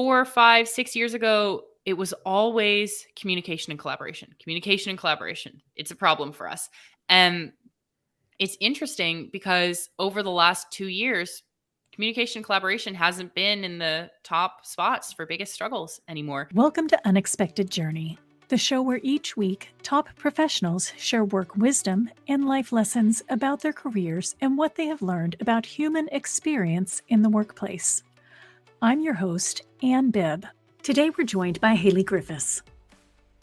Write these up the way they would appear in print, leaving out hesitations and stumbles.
4, 5, 6 years ago, it was always communication and collaboration. Communication and collaboration. It's a problem for us. And it's interesting because over the last 2 years, communication and collaboration hasn't been in the top spots for biggest struggles anymore. Welcome to Unexpected Journey, the show where each week top professionals share work wisdom and life lessons about their careers and what they have learned about human experience in the workplace. I'm your host, Ann Bibb. Today we're joined by Haley Griffiths,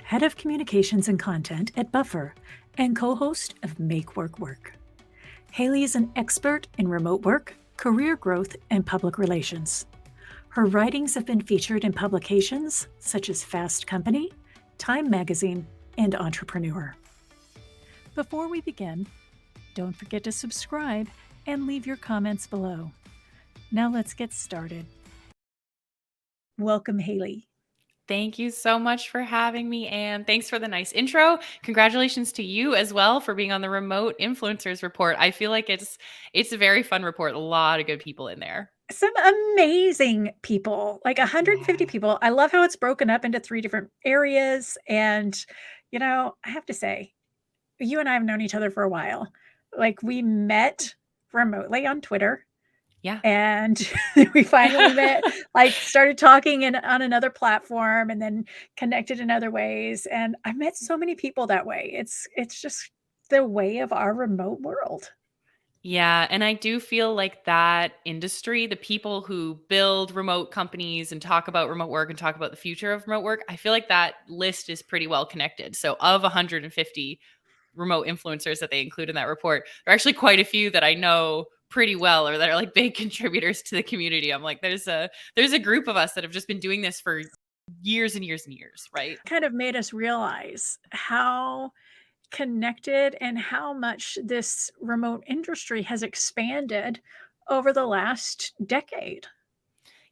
Head of Communications and Content at Buffer and co-host of Make Work Work. Haley is an expert in remote work, career growth, and public relations. Her writings have been featured in publications such as Fast Company, Time Magazine, and Entrepreneur. Before we begin, don't forget to subscribe and leave your comments below. Now let's get started. Welcome, Haley. Thank you so much for having me, Anne. Thanks for the nice intro. Congratulations to you as well for being on the Remote Influencers Report. I feel like it's a very fun report. A lot of good people in there. Some amazing people, like 150 people. I love how it's broken up into 3 different areas. And, I have to say, you and I have known each other for a while. Like, we met remotely on Twitter. Yeah. And we finally met, started talking on another platform and then connected in other ways. And I've met so many people that way. It's just the way of our remote world. Yeah, and I do feel like that industry, the people who build remote companies and talk about remote work and talk about the future of remote work, I feel like that list is pretty well connected. So of 150 remote influencers that they include in that report, there are actually quite a few that I know pretty well or that are like big contributors to the community. I'm like, there's a group of us that have just been doing this for years and years and years, right? Kind of made us realize how connected and how much this remote industry has expanded over the last decade.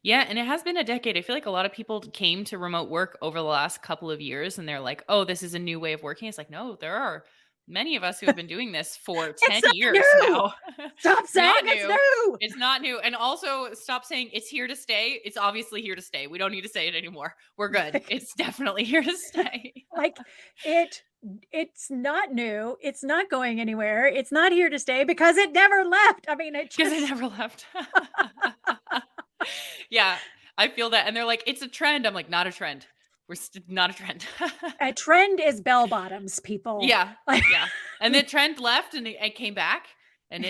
Yeah, and it has been a decade. I feel like a lot of people came to remote work over the last couple of years and they're like, "Oh, this is a new way of working." It's like, "No, there are many of us who have been doing this for 10 It's not years new. now." Stop It's saying not it's new. new. It's not new. And also stop saying it's here to stay. It's obviously here to stay. We don't need to say it anymore. We're good. It's definitely here to stay. Like it's not new. It's not going anywhere. It's not here to stay because it never left. I mean, it Because I just never left. Yeah, I feel that. And they're like, it's a trend. I'm like, not a trend. Not a trend. a trend is bell bottoms, people. Yeah. Like Yeah. And the trend left and it came back. And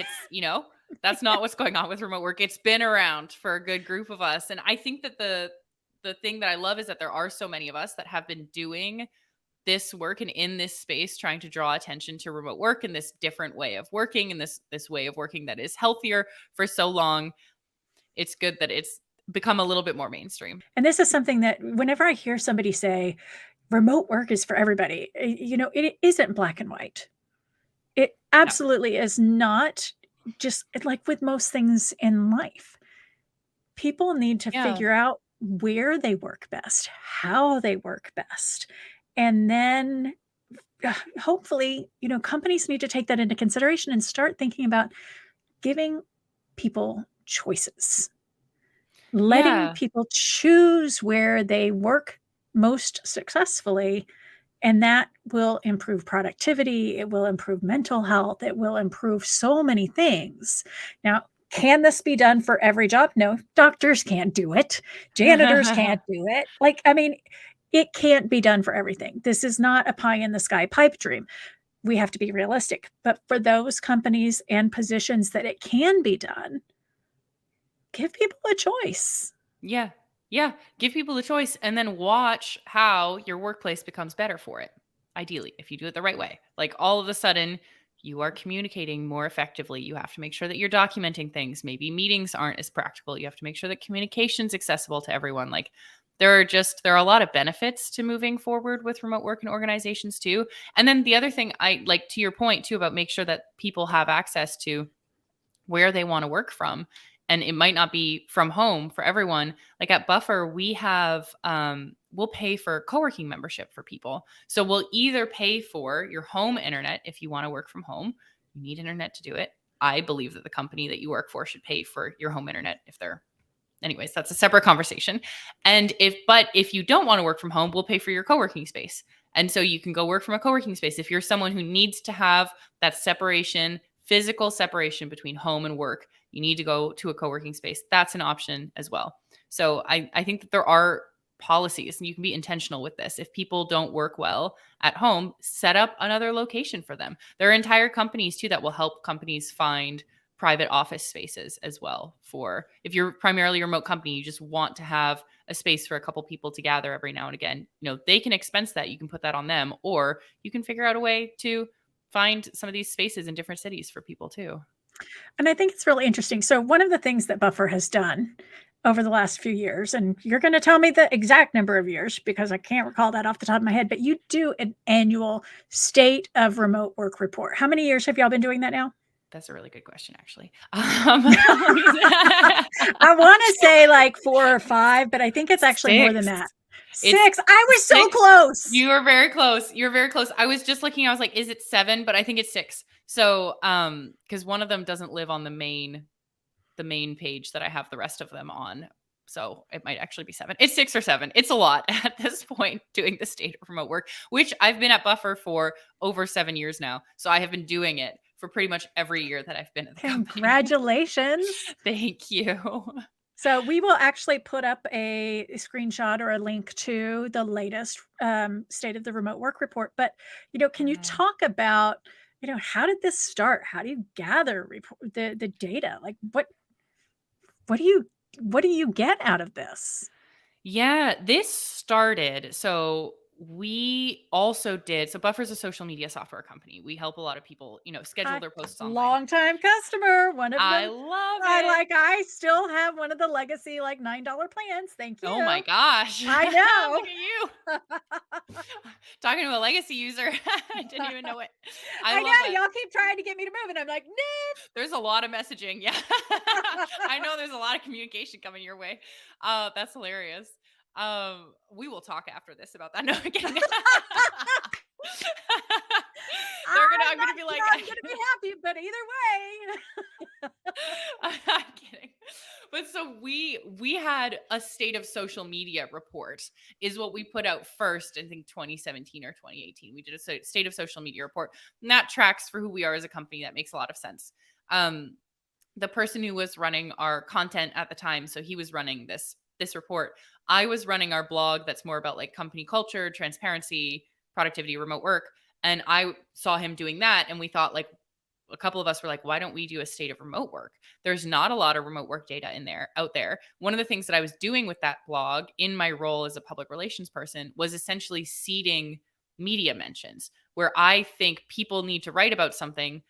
that's not what's going on with remote work. It's been around for a good group of us. And I think that the thing that I love is that there are so many of us that have been doing this work and in this space trying to draw attention to remote work and this different way of working and this way of working that is healthier for so long. It's good that it's become a little bit more mainstream. And this is something that whenever I hear somebody say remote work is for everybody, it isn't black and white. It No. absolutely is not. Just like with most things in life, people need to Yeah. figure out where they work best, how they work best. And then hopefully, companies need to take that into consideration and start thinking about giving people choices, letting Yeah. people choose where they work most successfully. And that will improve productivity. It will improve mental health. It will improve so many things. Now, can this be done for every job? No, doctors can't do it. Janitors can't do it. It can't be done for everything. This is not a pie in the sky pipe dream. We have to be realistic. But for those companies and positions that it can be done, give people a choice. Yeah. Yeah. Give people the choice and then watch how your workplace becomes better for it. Ideally, if you do it the right way. Like all of a sudden, you are communicating more effectively. You have to make sure that you're documenting things. Maybe meetings aren't as practical. You have to make sure that communication's accessible to everyone. Like there are a lot of benefits to moving forward with remote work in organizations too. And then the other thing I like to your point too about make sure that people have access to where they want to work from. And it might not be from home for everyone. Like at Buffer, we have we'll pay for co-working membership for people. So we'll either pay for your home internet if you want to work from home. You need internet to do it. I believe that the company that you work for should pay for your home internet if they're anyways, that's a separate conversation. And if you don't want to work from home, we'll pay for your co-working space. And so you can go work from a co-working space. If you're someone who needs to have that separation, physical separation between home and work, you need to go to a co-working space. That's an option as well. So I think that there are policies and you can be intentional with this. If people don't work well at home, set up another location for them. There are entire companies too that will help companies find private office spaces as well. For if you're primarily a remote company, you just want to have a space for a couple people to gather every now and again, they can expense that. You can put that on them, or you can figure out a way to find some of these spaces in different cities for people too. And I think it's really interesting. So one of the things that Buffer has done over the last few years, and you're going to tell me the exact number of years because I can't recall that off the top of my head, but you do an annual state of remote work report. How many years have y'all been doing that now? That's a really good question, actually. I want to say like 4 or 5, but I think it's actually more than that. 6. I was so close. You were very close. You're very close. I was just looking. I was like, is it 7? But I think it's 6. So, because one of them doesn't live on the main page that I have the rest of them on. So it might actually be 7. It's 6 or 7. It's a lot at this point doing the state of remote work, which I've been at Buffer for over 7 years now. So I have been doing it for pretty much every year that I've been at the company. Congratulations. Thank you. So we will actually put up a screenshot or a link to the latest state of the remote work report. But, can you talk about, how did this start? How do you gather the data? Like what do you get out of this? Yeah, this started. So we also did. So Buffer's a social media software company. We help a lot of people, schedule their posts online. Long-time customer. One of them. I love it. I still have one of the legacy $9 plans. Thank you. Oh my gosh. I know. Look at you. Talking to a legacy user. I didn't even know it. I know. Y'all keep trying to get me to move, and I'm like, no. There's a lot of messaging. Yeah. I know there's a lot of communication coming your way. That's hilarious. We will talk after this about that. No, I'm kidding. I'm gonna be like, I'm gonna be happy, but either way. I'm kidding. But so we had a state of social media report is what we put out first, I think 2017 or 2018. We did a state of social media report, and that tracks for who we are as a company. That makes a lot of sense. The person who was running our content at the time, so he was running this report. I was running our blog that's more about like company culture, transparency, productivity, remote work. And I saw him doing that. And we thought, like, a couple of us were like, why don't we do a state of remote work? There's not a lot of remote work data out there. One of the things that I was doing with that blog in my role as a public relations person was essentially seeding media mentions where I think people need to write about something,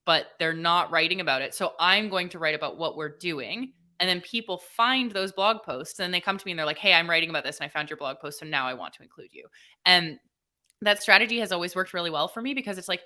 but they're not writing about it. So I'm going to write about what we're doing. And then people find those blog posts and they come to me and they're like, hey, I'm writing about this and I found your blog post. So now I want to include you. And that strategy has always worked really well for me because it's like,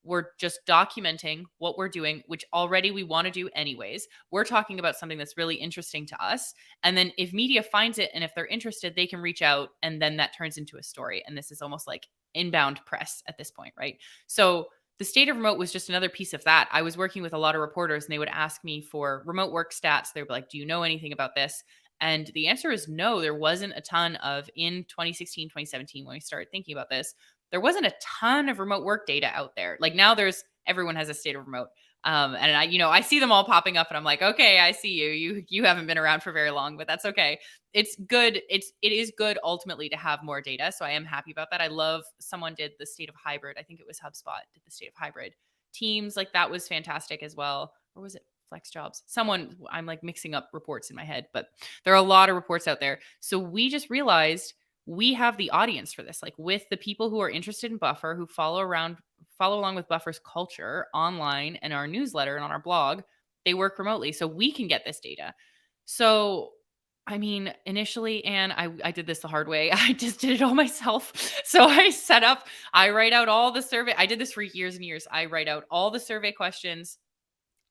we're just documenting what we're doing, which already we want to do anyways. We're talking about something that's really interesting to us. And then if media finds it and if they're interested, they can reach out and then that turns into a story. And this is almost like inbound press at this point, right? So the state of remote was just another piece of that. I was working with a lot of reporters and they would ask me for remote work stats. They would be like, do you know anything about this? And the answer is no, there wasn't a ton of in 2016, 2017, when we started thinking about this, there wasn't a ton of remote work data out there. Like now everyone has a state of remote. And I see them all popping up and I'm like, okay, I see you. You haven't been around for very long, but that's okay. It's good. It is good ultimately to have more data. So I am happy about that. I love someone did the state of hybrid. I think it was HubSpot did the state of hybrid. Teams, like that was fantastic as well. Or was it Flex Jobs? I'm like mixing up reports in my head, but there are a lot of reports out there. So we just realized we have the audience for this, like with the people who are interested in Buffer, who follow along with Buffer's culture online and our newsletter and on our blog. They work remotely, so we can get this data. So, I mean, initially, Anne, I did this the hard way. I just did it all myself. So I write out all the survey. I did this for years and years. I write out all the survey questions,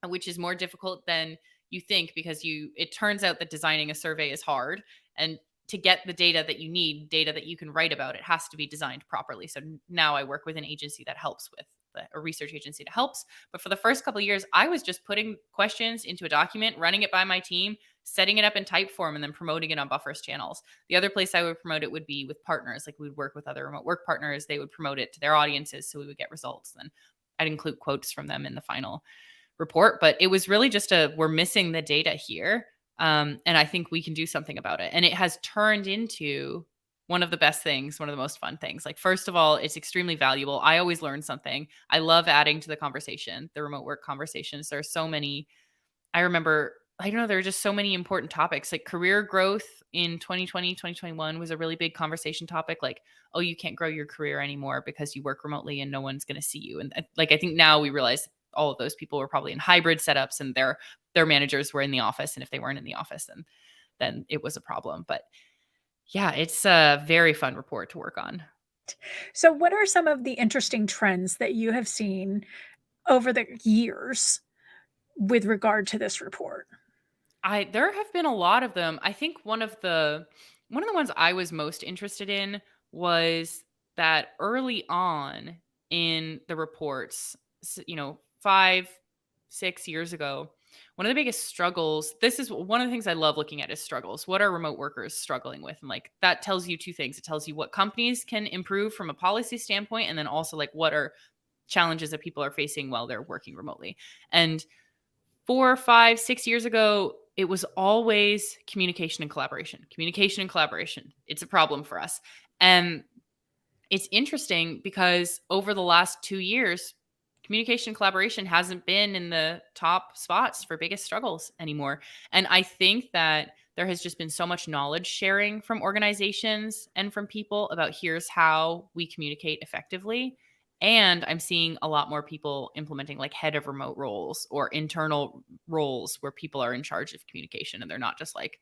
which is more difficult than you think because it turns out that designing a survey is hard. And to get the data that you need, data that you can write about, it has to be designed properly. So now I work with an agency that helps with a research agency that helps. But for the first couple of years, I was just putting questions into a document, running it by my team, setting it up in Typeform, and then promoting it on Buffer's channels. The other place I would promote it would be with partners. Like we would work with other remote work partners. They would promote it to their audiences, so we would get results. Then I'd include quotes from them in the final report. But it was really just we're missing the data here. And I think we can do something about it. And it has turned into one of the best things, one of the most fun things. Like, first of all, it's extremely valuable. I always learn something. I love adding to the conversation, the remote work conversations. There are so many. I remember, I don't know, there are just so many important topics. Like career growth in 2020, 2021 was a really big conversation topic. Like, oh, you can't grow your career anymore because you work remotely and no one's going to see you. And like, I think now we realize all of those people were probably in hybrid setups and their managers were in the office. And if they weren't in the office, then it was a problem. But yeah, it's a very fun report to work on. So, what are some of the interesting trends that you have seen over the years with regard to this report? There have been a lot of them. I think one of the ones I was most interested in was that early on in the reports, 5, 6 years ago, one of the biggest struggles, this is one of the things I love looking at is struggles. What are remote workers struggling with? And like that tells you two things. It tells you what companies can improve from a policy standpoint, and then also like what are challenges that people are facing while they're working remotely. And 4, 5, 6 years ago, it was always communication and collaboration. Communication and collaboration. It's a problem for us. And it's interesting because over the last 2 years, communication and collaboration hasn't been in the top spots for biggest struggles anymore. And I think that there has just been so much knowledge sharing from organizations and from people about here's how we communicate effectively. And I'm seeing a lot more people implementing like head of remote roles or internal roles where people are in charge of communication and they're not just like,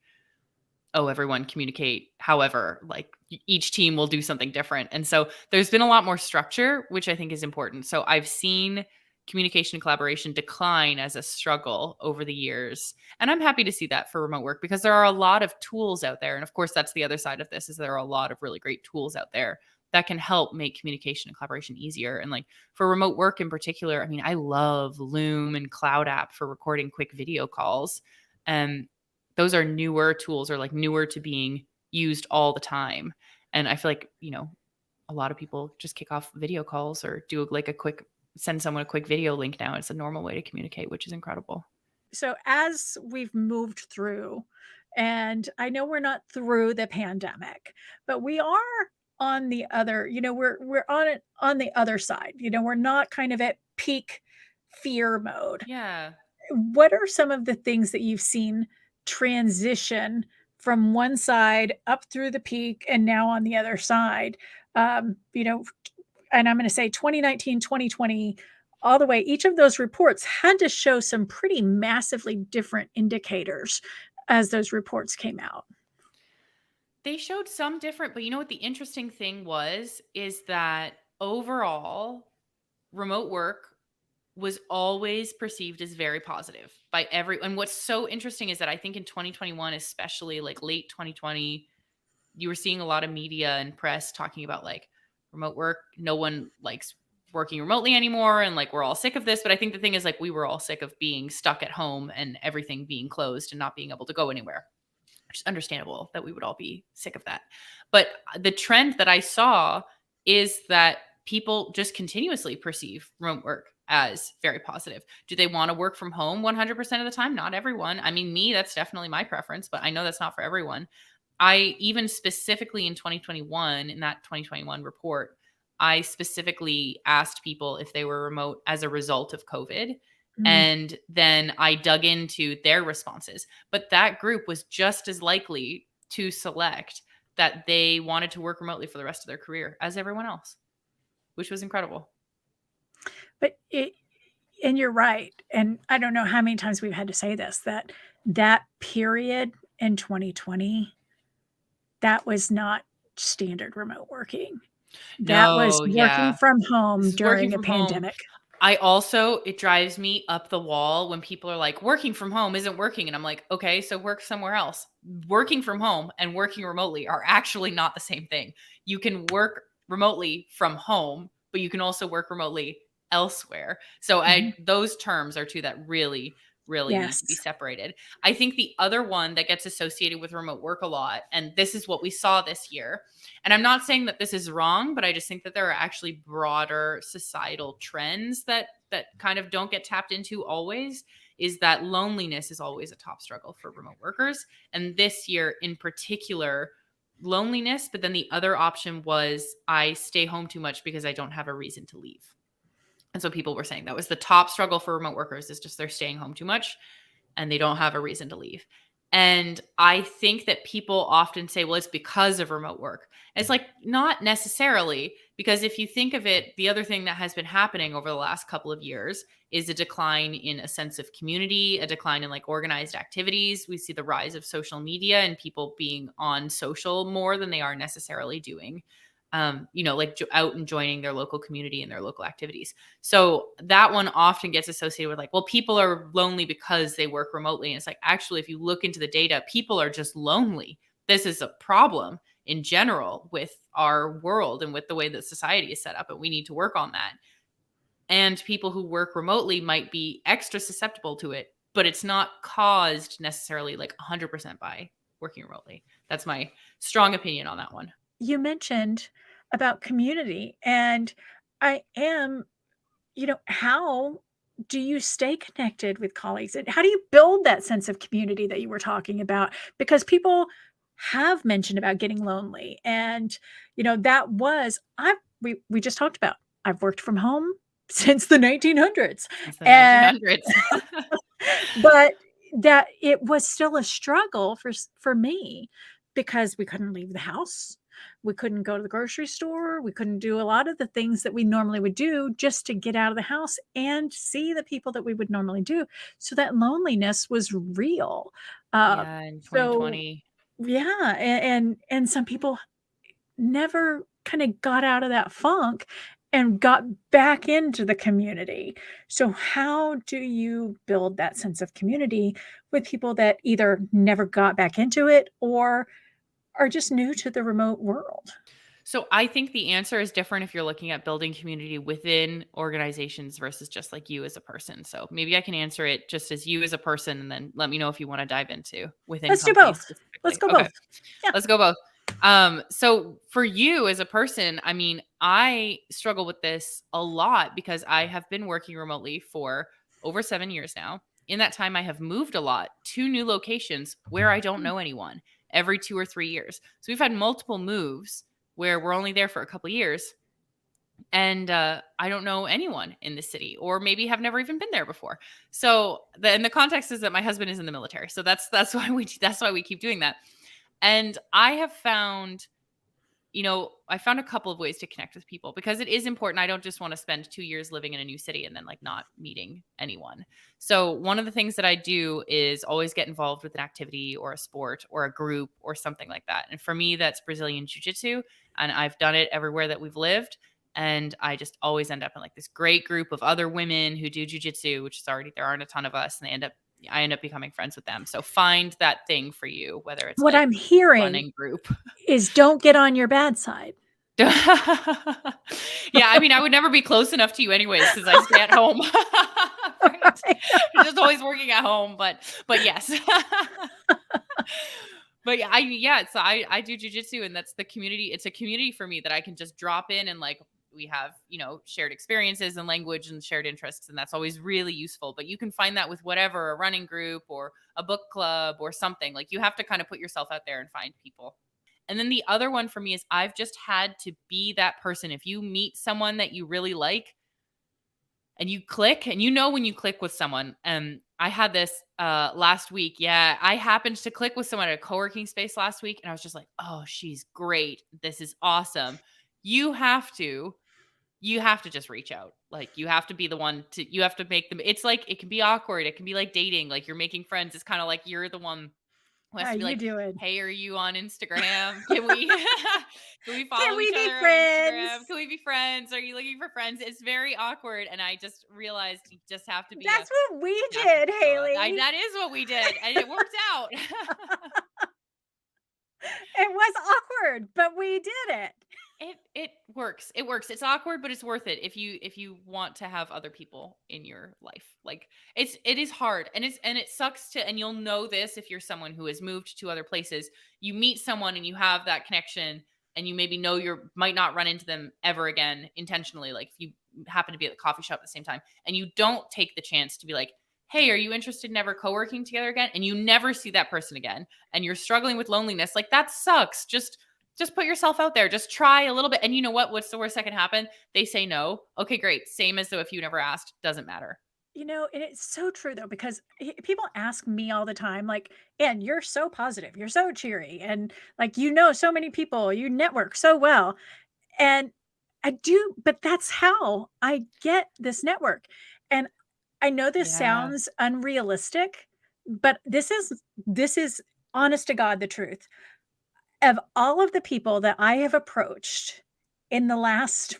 oh, everyone communicate. However, like each team will do something different. And so there's been a lot more structure, which I think is important. So I've seen communication and collaboration decline as a struggle over the years. And I'm happy to see that for remote work because there are a lot of tools out there. And of course, that's the other side of this is there are a lot of really great tools out there that can help make communication and collaboration easier. And like for remote work in particular, I mean, I love Loom and Cloud App for recording quick video calls. Those are newer tools or like newer to being used all the time. And I feel like, a lot of people just kick off video calls or do like send someone a quick video link now. It's a normal way to communicate, which is incredible. So, as we've moved through, and I know we're not through the pandemic, but we are on the other, we're on it on the other side. We're not kind of at peak fear mode. Yeah. What are some of the things that you've seen transition from one side up through the peak and now on the other side? And I'm going to say 2019, 2020, all the way, each of those reports had to show some pretty massively different indicators as those reports came out. They showed some different, but you know what the interesting thing is that overall remote work was always perceived as very positive by everyone. And what's so interesting is that I think in 2021, especially like late 2020, you were seeing a lot of media and press talking about like remote work. No one likes working remotely anymore. And like, we're all sick of this. But I think the thing is like, we were all sick of being stuck at home and everything being closed and not being able to go anywhere, which is understandable that we would all be sick of that. But the trend that I saw is that people just continuously perceive remote work as very positive. Do they want to work from home 100% of the time? Not everyone. I mean, me, that's definitely my preference, but I know that's not for everyone. I even specifically in 2021, in that 2021 report, I specifically asked people if they were remote as a result of COVID. And then I dug into their responses. But that group was just as likely to select that they wanted to work remotely for the rest of their career as everyone else, which was incredible. But and you're right. And I don't know how many times we've had to say this, that period in 2020, that was not standard remote working. That was No, working yeah. from home This is during working a from home. pandemic. It drives me up the wall when people are like, working from home isn't working. And I'm like, okay, so work somewhere else. Working from home and working remotely are actually not the same thing. You can work remotely from home, but you can also work remotely elsewhere. So Mhm. those terms are two that really need to be Yes. separated. I think the other one that gets associated with remote work a lot, and this is what we saw this year, and I'm not saying that this is wrong, but I just think that there are actually broader societal trends that kind of don't get tapped into always, is that loneliness is always a top struggle for remote workers. And this year in particular, loneliness, but then the other option was I stay home too much because I don't have a reason to leave. And so people were saying that was the top struggle for remote workers, is just they're staying home too much and they don't have a reason to leave. And I think that people often say, well, it's because of remote work. It's like, not necessarily, because if you think of it, the other thing that has been happening over the last couple of years is a decline in a sense of community, a decline in like organized activities. We see the rise of social media and people being on social more than they are necessarily doing. Like out and joining their local community and their local activities. So that one often gets associated with like, well, people are lonely because they work remotely. And it's like, actually, if you look into the data, people are just lonely. This is a problem in general with our world and with the way that society is set up. And we need to work on that. And people who work remotely might be extra susceptible to it, but it's not caused necessarily like 100% by working remotely. That's my strong opinion on that one. You mentioned about community, and I am how do you stay connected with colleagues? And how do you build that sense of community that you were talking about? Because people have mentioned about getting lonely. And, that was we just talked about. I've worked from home since the 1900s. Since the And 1900s. but that it was still a struggle for me because we couldn't leave the house. We couldn't go to the grocery store. We couldn't do a lot of the things that we normally would do just to get out of the house and see the people that we would normally do. So that loneliness was real. Uh, Yeah, in so 2020. yeah, and some people never kind of got out of that funk and got back into the community. So how do you build that sense of community with people that either never got back into it or are just new to the remote world? So I think the answer is different if you're looking at building community within organizations versus just like you as a person. So maybe I can answer it just as you as a person and then let me know if you want to dive into within Let's do companies both. Let's specifically. go Okay. both. Yeah. Let's go both. So for you as a person, I mean, I struggle with this a lot because I have been working remotely for over 7 years now. In that time, I have moved a lot to new locations where I don't Mm. know anyone every 2 or 3 years. So we've had multiple moves where we're only there for a couple years and I don't know anyone in the city, or maybe have never even been there before. So the context is that my husband is in the military, so that's why we keep doing that. And I found a couple of ways to connect with people because it is important. I don't just want to spend 2 years living in a new city and then like not meeting anyone. So one of the things that I do is always get involved with an activity or a sport or a group or something like that. And for me, that's Brazilian Jiu Jitsu. And I've done it everywhere that we've lived. And I just always end up in like this great group of other women who do jujitsu, which is already, there aren't a ton of us, and I end up becoming friends with them. So find that thing for you, whether it's What like I'm hearing running group. is don't get on your bad side. Yeah, I mean, I would never be close enough to you anyways because I stay at home. Right? Right. I'm just always working at home, but yes. But so I do jujitsu, and that's the community. It's a community for me that I can just drop in, and like we have, shared experiences and language and shared interests, and that's always really useful. But you can find that with whatever, a running group or a book club or something. Like you have to kind of put yourself out there and find people. And then the other one for me is I've just had to be that person. If you meet someone that you really like and you click, and when you click with someone, I had this last week. Yeah, I happened to click with someone at a co-working space last week, and I was just like, oh, she's great. This is awesome. You have to just reach out. Like you have to be the one you have to make them. It's like, it can be awkward. It can be like dating, like you're making friends. It's kind of like you're the one who has How to be you like, doing? "Hey, are you on Instagram? Can we can we Can follow we each be other on Instagram? friends? Can we be friends? Are you looking for friends?" It's very awkward, and I just realized you just have to be That's what we you have to did, show up. Haley. That is what we did, and it worked out. It was awkward, but we did it. It works. It works. It's awkward, but it's worth it if you want to have other people in your life. Like it is hard and it sucks to and you'll know this if you're someone who has moved to other places. You meet someone and you have that connection and you maybe know you might not run into them ever again intentionally. Like if you happen to be at the coffee shop at the same time and you don't take the chance to be like, "Hey, are you interested in ever co-working together again?" And you never see that person again and you're struggling with loneliness. Like that sucks. Just put yourself out there. Just try a little bit. And you know what? What's the worst that can happen? They say no. Okay, great. Same as though if you never asked, doesn't matter. And it's so true though, because people ask me all the time, like, and you're so positive, you're so cheery, and like, so many people, you network so well. And I do, but that's how I get this network. And I know this Yeah. sounds unrealistic, but this is honest to God the truth. Of all of the people that I have approached in the last,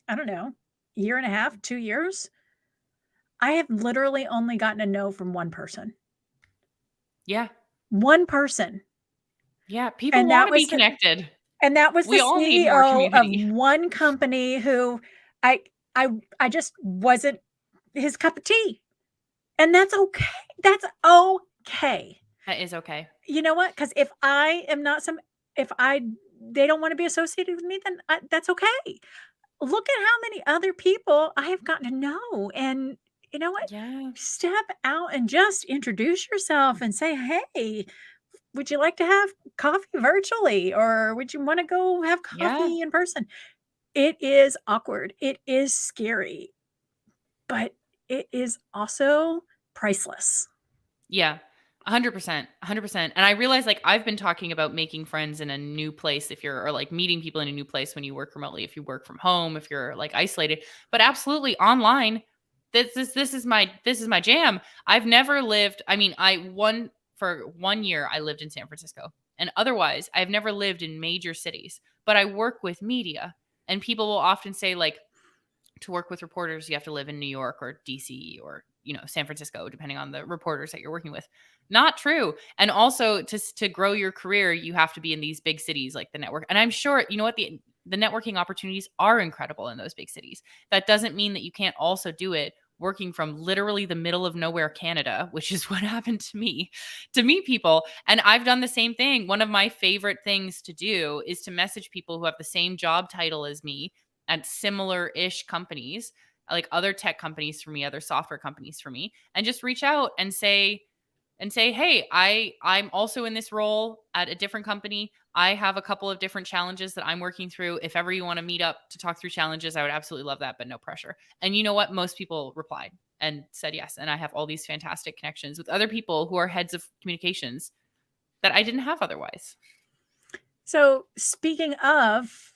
I don't know, year and a half, 2 years, I have literally only gotten a no from one person. Yeah. One person, Yeah. People and want that to be was the connected. and that was the We all need more CEO of community. one company who I I I just wasn't his cup of tea, and that's okay. That's okay. That is okay. You know what? Because if I they don't wanna be associated with me, then that's okay. Look at how many other people I have gotten to know, and you know what? Yeah. Step out and just introduce yourself and say, "Hey, would you like to have coffee virtually, or would you wanna go have Yeah. coffee in person?" It is awkward, it is scary, but it is also priceless. Yeah. 100%. 100%. And I realize like I've been talking about making friends in a new place if you're or like meeting people in a new place when you work remotely, if you work from home, if you're like isolated, but absolutely online. This is my jam. I've never lived, I mean, I one for 1 year I lived in San Francisco. And otherwise, I've never lived in major cities, but I work with media. And people will often say like to work with reporters, you have to live in New York or DC or San Francisco, depending on the reporters that you're working with. Not true. And also to grow your career, you have to be in these big cities like the network. And I'm sure you know what the networking opportunities are incredible in those big cities. That doesn't mean that you can't also do it working from literally the middle of nowhere Canada, which is what happened to me to meet people. And I've done the same thing. One of my favorite things to do is to message people who have the same job title as me at similar-ish companies, like other tech companies for me, other software companies for me, and just reach out and say, "Hey, I'm also in this role at a different company. I have a couple of different challenges that I'm working through. If ever you want to meet up to talk through challenges, I would absolutely love that, but no pressure." And you know what? Most people replied and said yes. And I have all these fantastic connections with other people who are heads of communications that I didn't have otherwise. So, speaking of,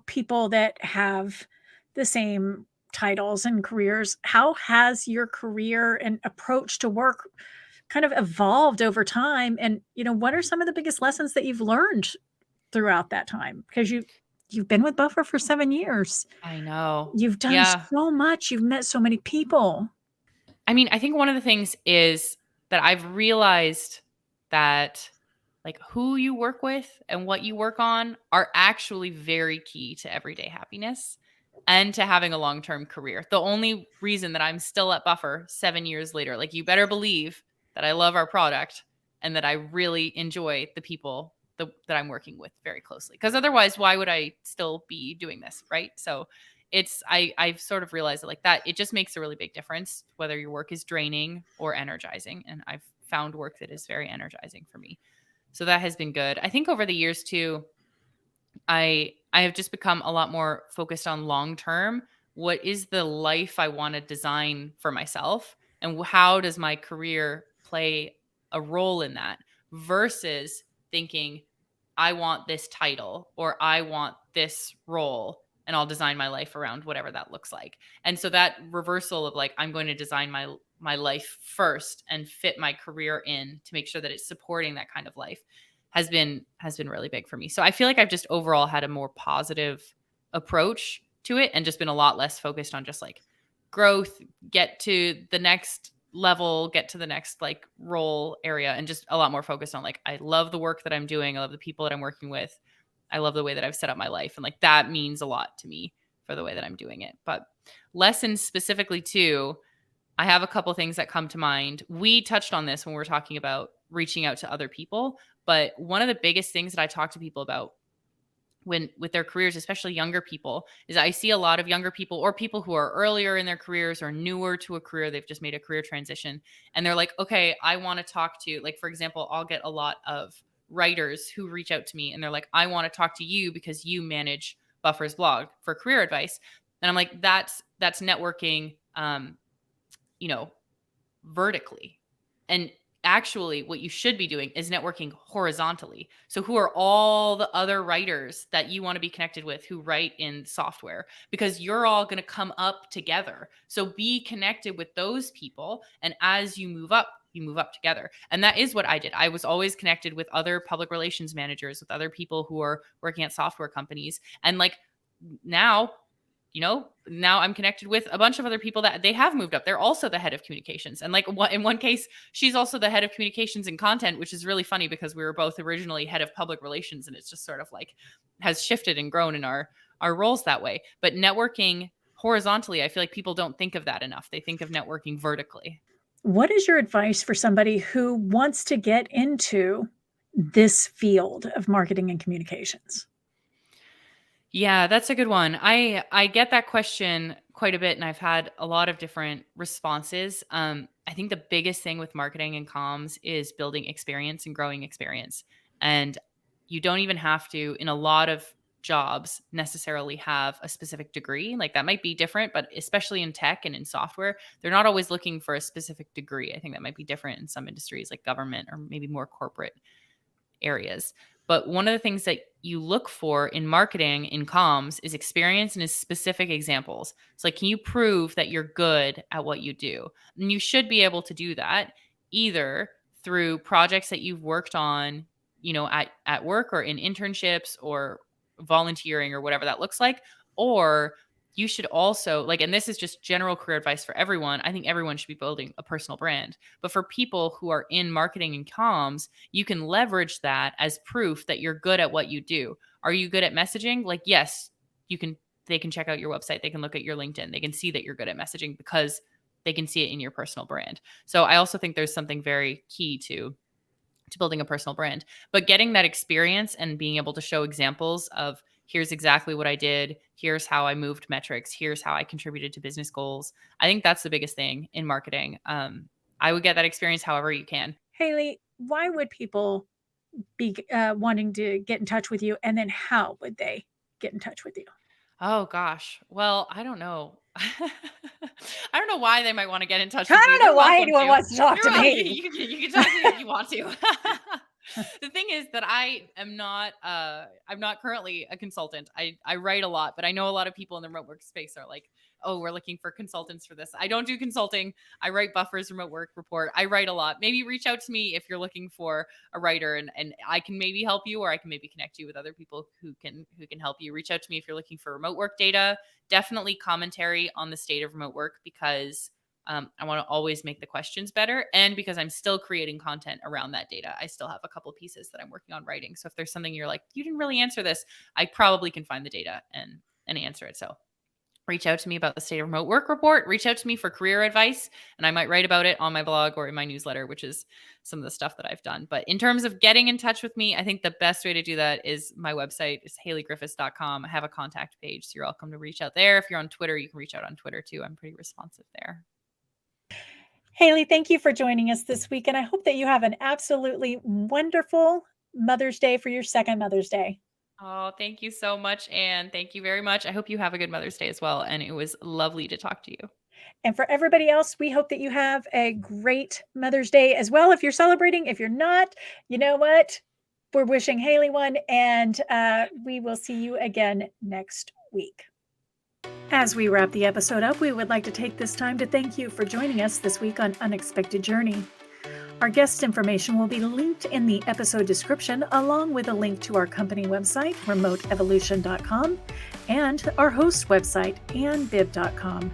people that have the same titles and careers, how has your career and approach to work kind of evolved over time? And, what are some of the biggest lessons that you've learned throughout that time? Because you've been with Buffer for 7 years. I know. You've done Yeah. so much, you've met so many people. I mean, I think one of the things is that I've realized that like who you work with and what you work on are actually very key to everyday happiness and to having a long-term career. The only reason that I'm still at Buffer 7 years later, like you better believe that I love our product and that I really enjoy the people that I'm working with very closely. Because otherwise, why would I still be doing this, right? So I've sort of realized that like that it just makes a really big difference whether your work is draining or energizing, and I've found work that is very energizing for me. So that has been good. I think over the years too, I have just become a lot more focused on long term. What is the life I want to design for myself, and how does my career play a role in that? Versus thinking I want this title or I want this role and I'll design my life around whatever that looks like. And so that reversal of like I'm going to design my life first and fit my career in to make sure that it's supporting that kind of life has been really big for me. So I feel like I've just overall had a more positive approach to it and just been a lot less focused on just like growth, get to the next level, get to the next like role area, and just a lot more focused on like I love the work that I'm doing, I love the people that I'm working with, I love the way that I've set up my life. And like, that means a lot to me for the way that I'm doing it. But lessons specifically too, I have a couple things that come to mind. We touched on this when we were talking about reaching out to other people. But one of the biggest things that I talk to people about when with their careers, especially younger people, is I see a lot of younger people or people who are earlier in their careers or newer to a career. They've just made a career transition and they're like, okay, I want to talk to, like, for example, I'll get a lot of writers who reach out to me and they're like, I want to talk to you because you manage Buffer's blog for career advice. And I'm like, that's networking, you know, vertically. And actually what you should be doing is networking horizontally. So who are all the other writers that you want to be connected with who write in software? Because you're all going to come up together. So be connected with those people. And as you move up together. And that is what I did. I was always connected with other public relations managers, with other people who are working at software companies. And like now, now I'm connected with a bunch of other people that they have moved up. They're also the head of communications. And like in one case, she's also the head of communications and content, which is really funny because we were both originally head of public relations. And it's just sort of like has shifted and grown in our roles that way. But networking horizontally, I feel like people don't think of that enough. They think of networking vertically. What is your advice for somebody who wants to get into this field of marketing and communications? Yeah, that's a good one. I get that question quite a bit, and I've had a lot of different responses. I think the biggest thing with marketing and comms is building experience and growing experience. And you don't even have to, in a lot of jobs, necessarily have a specific degree. Like that might be different, but especially in tech and in software, they're not always looking for a specific degree. I think that might be different in some industries like government or maybe more corporate areas. But one of the things that you look for in marketing, in comms, is experience and is specific examples. It's like, can you prove that you're good at what you do? And you should be able to do that either through projects that you've worked on, at work or in internships or volunteering or whatever that looks like, or you should also and this is just general career advice for everyone. I think everyone should be building a personal brand. But for people who are in marketing and comms, you can leverage that as proof that you're good at what you do. Are you good at messaging? Like, yes, they can check out your website. They can look at your LinkedIn. They can see that you're good at messaging because they can see it in your personal brand. So I also think there's something very key to building a personal brand, but getting that experience and being able to show examples of, here's exactly what I did. Here's how I moved metrics. Here's how I contributed to business goals. I think that's the biggest thing in marketing. I would get that experience however you can. Haley, why would people be wanting to get in touch with you? And then how would they get in touch with you? Oh gosh. Well, I don't know. I don't know why they might want to get in touch I with me. don't know They're why welcome anyone to. wants to talk You're to welcome. me. You can talk to me if you want to. The thing is that I am not I'm not currently a consultant. I write a lot, but I know a lot of people in the remote work space are like, oh, we're looking for consultants for this. I don't do consulting. I write Buffer's remote work report. I write a lot. Maybe reach out to me if you're looking for a writer and I can maybe help you, or I can maybe connect you with other people who can help you. Reach out to me if you're looking for remote work data. Definitely commentary on the state of remote work, because I want to always make the questions better. And because I'm still creating content around that data, I still have a couple pieces that I'm working on writing. So if there's something you're like, you didn't really answer this, I probably can find the data and answer it. So reach out to me about the state of remote work report. Reach out to me for career advice, and I might write about it on my blog or in my newsletter, which is some of the stuff that I've done. But in terms of getting in touch with me, I think the best way to do that is my website is haleygriffiths.com. I have a contact page, so you're welcome to reach out there. If you're on Twitter, you can reach out on Twitter too. I'm pretty responsive there. Haley, thank you for joining us this week. And I hope that you have an absolutely wonderful Mother's Day for your second Mother's Day. Oh, thank you so much, Anne. Thank you very much. I hope you have a good Mother's Day as well. And it was lovely to talk to you. And for everybody else, we hope that you have a great Mother's Day as well. If you're celebrating, if you're not, you know what? We're wishing Haley one, and we will see you again next week. As we wrap the episode up, we would like to take this time to thank you for joining us this week on Unexpected Journey. Our guest information will be linked in the episode description, along with a link to our company website, remoteevolution.com, and our host website, annbibb.com.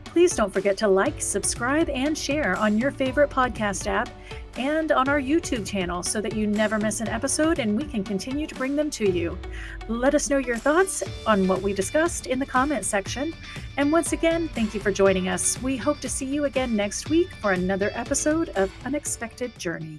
Please don't forget to like, subscribe, and share on your favorite podcast app. and on our YouTube channel so that you never miss an episode and we can continue to bring them to you. Let us know your thoughts on what we discussed in the comment section. And once again, thank you for joining us. We hope to see you again next week for another episode of Unexpected Journey.